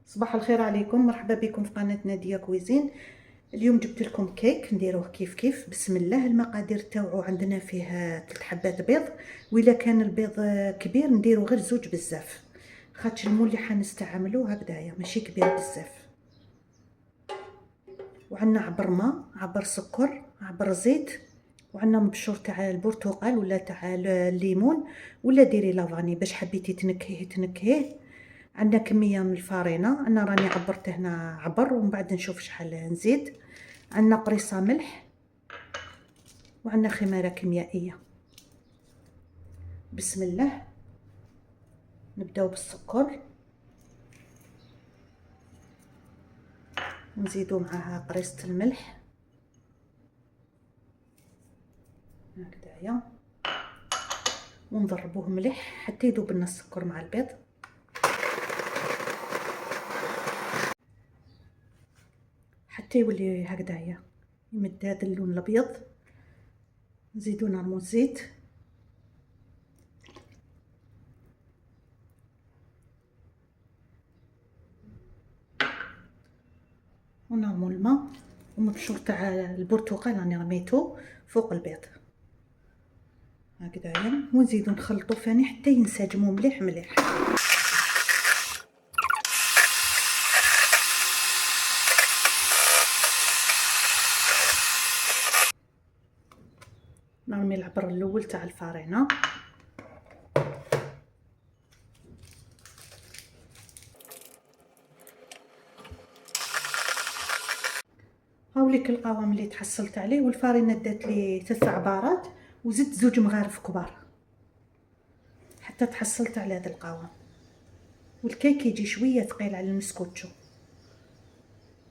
صباح الخير عليكم، مرحبا بكم في قناة نادية كويزين. اليوم جبت لكم كيك نديروه كيف بسم الله. المقادير تاوعو عندنا فيه 3 حبات بيض، وإلا كان البيض كبير نديرو غير 2 بزاف، خاطش المول اللي حنستعملو هكذايا ماشي كبير بزاف. وعندنا عبر ماء، عبر سكر، عبر زيت، وعندنا مبشور تاع البرتقال ولا تاع الليمون، ولا ديري لافاني باش حبيتي تنكهيه. عندنا كميه من الفارينه، انا راني عبرت هنا عبر ومن بعد نشوف شحال نزيد. عندنا قريصه ملح، وعندنا خميره كيميائيه. بسم الله. نبداو بالسكر ونزيدو معاها قريصه الملح هكذايا، ونضربوه مليح حتى يذوب لنا السكر مع البيض. حتى يولي هكذايا يمد هذا اللون الابيض. نزيدو نرمو الزيت ونرمو الماء ومبشور تاع البرتقال راني رميتو فوق البيض هكذايا، ونزيدو نخلطو ثاني حتى ينسجموا مليح مليح. نرمي العبر الاول تاع الفارينه، هاوليك القوام اللي تحصلت عليه، والفارينه دات لي 3 عبارات وزدت 2 مغارف كبار حتى تحصلت على هذا القوام. والكيك يجي شويه ثقيل على المسكوتشو،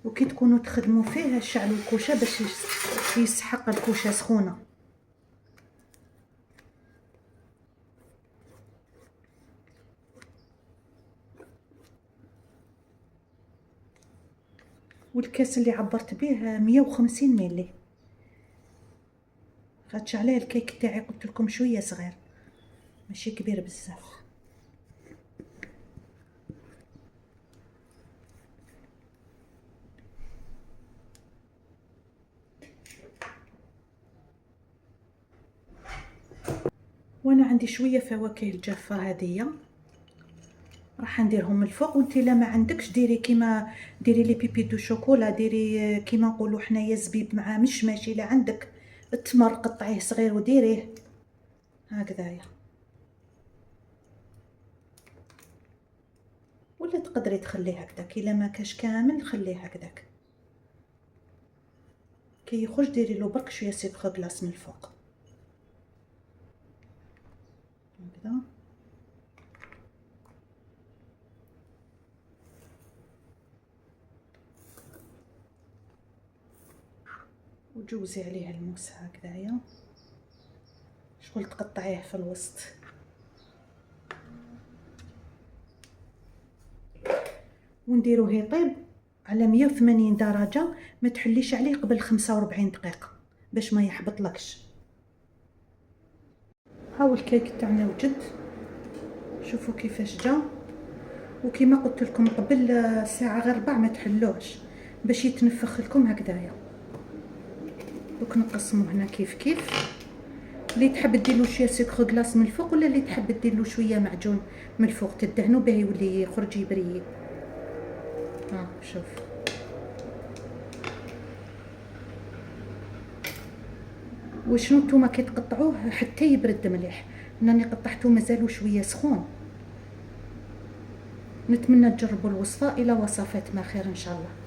وكي تكونوا تخدموا فيه شعلوا الكوشه باش يسحق الكوشه سخونه. والكاس اللي عبرت به 150 ملي، خاطش عليه الكيك تاعي قلت لكم شويه صغير ماشي كبير بزاف. وانا عندي شويه فواكه الجافه هذيا راح نديرهم الفوق. وانت لا ما عندكش ديري كيما ديري لي بيبي دو شوكولا، ديري كيما نقولوا حنايا زبيب مع مشماش. الا عندك التمر قطعيه صغير وديريه هكذايا، ولا تقدري تخليه هكذاك. الا ما كاش كامل خليه هكذاك، كي يخرج ديري له برك شويه سيتخ غلاس من الفوق هكذا. وجوزي عليه الموس هكذايا، شغل تقطعيه في الوسط. ونديروه يطيب على 180 درجه، ما تحليش عليه قبل 45 دقيقه باش ما يحبطلكش. هاو الكيك تاعنا وجد، شوفوا كيفاش جا. وكما قلت لكم قبل ساعه غير ربع ما تحلوش باش يتنفخ لكم هكذايا. دوك نقسمو هنا كيف اللي تحب دير له شويه سكر غلاس من الفوق، ولا اللي تحب دير له شويه معجون من الفوق تدهنوا به يولي يخرج يبري. ها شوف، وشنو نتوما كي تقطعوه حتى يبرد مليح. راني قطعته مازالو شويه سخون. نتمنى تجربوا الوصفه. الى وصفات ما خير ان شاء الله.